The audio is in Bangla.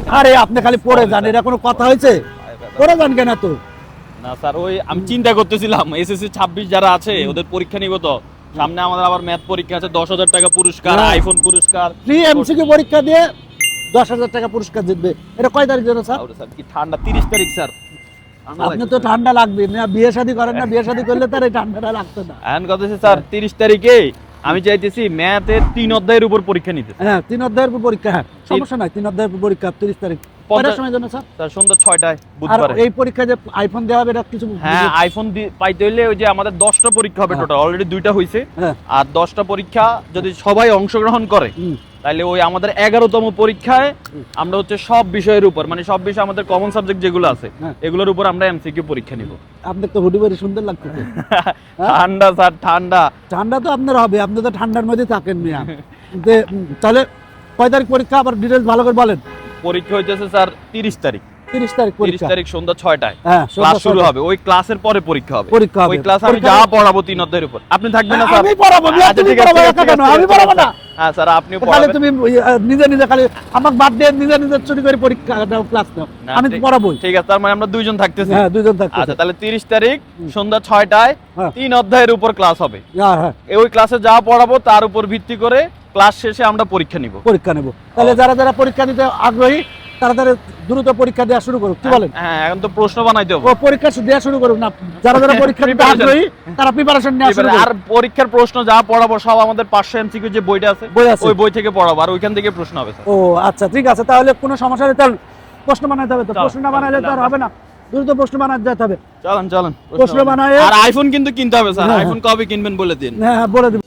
আরে আপনি খালি পড়ে যান, এটা কোনো কথা হয়েছে? পড়ে যান কেন তো? না স্যার, ওই আমি চিন্তা করতেছিলাম এসএসসি 26 যারা আছে ওদের পরীক্ষা নিব তো, সামনে আমাদের আবার ম্যাথ পরীক্ষা আছে, 10,000 টাকা পুরস্কার, আইফোন পুরস্কার, ফ্রি এমসিকিউ পরীক্ষা দিয়ে 10,000 টাকা পুরস্কার জিতবে। এটা কয় তারিখ জানো স্যার? স্যার কি ঠান্ডা, 30 তারিখ স্যার। আপনি তো ঠান্ডা লাগবে না, বিয়ে শাদী করেন না, বিয়ে শাদী করলে তার এই ঠান্ডাটা লাগতো না। এখন কথা হচ্ছে স্যার 30 তারিখে আমি চাইতেছি ম্যাথের 3 অধ্যায়ের উপর পরীক্ষা নিতে। হ্যাঁ 3 অধ্যায়ের উপর পরীক্ষা, হ্যাঁ সমস্যা নাই, 3 অধ্যায়ের উপর পরীক্ষা 30 তারিখ। কয়টার সময় জানো স্যার? স্যার সন্ধ্যা 6টায় আর বুধবারে। এই পরীক্ষায় যে আইফোন দেওয়া হবে এটা কিছু? হ্যাঁ আইফোন পাইতে হইলে ওই যে আমাদের 10টা পরীক্ষা হবে টোটাল, অলরেডি 2টা হইছে, হ্যাঁ। আর 10টা পরীক্ষা যদি সবাই অংশগ্রহণ করে তাহলে ওই আমাদের 11তম পরীক্ষায় আমরা হচ্ছে সব বিষয়ের উপর, মানে সব বিষয় আমাদের কমন সাবজেক্ট যেগুলো আছে এগুলোর উপর আমরা এমসিকিউ পরীক্ষা নিব। আপনি তো হুডি পরে সুন্দর লাগতেছে। ঠান্ডা স্যার ঠান্ডা। ঠান্ডা তো আপনার হবে, আপনি তো ঠান্ডার মধ্যে থাকেন মিয়া। তাহলে কয় তারিখ পরীক্ষা আবার ডিটেইলস ভালো করে বলেন। পরীক্ষা হইতেছে স্যার 30 তারিখ। 30 তারিখ 30 পরীক্ষা, তারিখ সন্ধ্যা 6টায় হ্যাঁ ক্লাস শুরু হবে, ওই ক্লাসের পরে পরীক্ষা হবে। ওই ক্লাস আমি পরীক্ষা যা পড়াবো 3 অধ্যায়ের উপর, আপনি থাকবেন না স্যার? আমি পড়াবো, আচ্ছা, তুমি ঠিক আছে, পড়াবো ঠিক একা আছে, কেন? ঠিক আছে, আমি পড়াবো না? হ্যাঁ স্যার আপনিও তাহলে পড়াবেন। তুমি নিজে নিজে খালি আমাকে বাদ দিয়ে নিজে নিজে চুরি করে পরীক্ষা দাও, ক্লাস নাও, না, আমি তো পড়াবোই। ঠিক আছে, তার মানে আমরা দুইজন থাকতেছি। হ্যাঁ দুইজন থাকতে। আচ্ছা তাহলে 30 তারিখ সন্ধ্যা 6টায় হ্যাঁ। 3 অধ্যায়ের উপর ক্লাস হবে। হ্যাঁ হ্যাঁ ওই ক্লাসে যা পড়াবো তার উপর ভিত্তি করে ক্লাস শেষে আমরা পরীক্ষা নিব। পরীক্ষা নেব। তাহলে যারা যারা পরীক্ষা দিতে আগ্রহী তাড়াতাড়ি দ্রুত পরীক্ষা দেওয়া শুরু করুক, কি বলেন? হ্যাঁ এখন তো প্রশ্ন বানাইতে হবে। ও পরীক্ষা দেওয়া শুরু করুক না, যারা যারা পরীক্ষা দিতে আগ্রহী তারা প্রিপারেশন নেওয়া শুরু করুক। আর পরীক্ষার প্রশ্ন যা পড়াবো সব আমাদের 500 এমসিকিউ যে বইটা আছে বই আছে। ওই বই থেকে পড়াবো, আর ওইখান থেকে প্রশ্ন হবে স্যার। ও আচ্ছা ঠিক আছে, তাহলে কোনো সমস্যা নেই, তাহলে প্রশ্ন বানাইতে হবে তো। চল, প্রশ্ন না বানাইলে তো আর হবে না, দ্রুত প্রশ্ন বানাতে যেতে হবে। চলেন চলেন প্রশ্ন বানায় আর আইফোন কিন্তু কিনতে হবে স্যার। হ্যাঁ, আইফোন কবে কিনবেন বলে দিন। হ্যাঁ হ্যাঁ বলে দিব।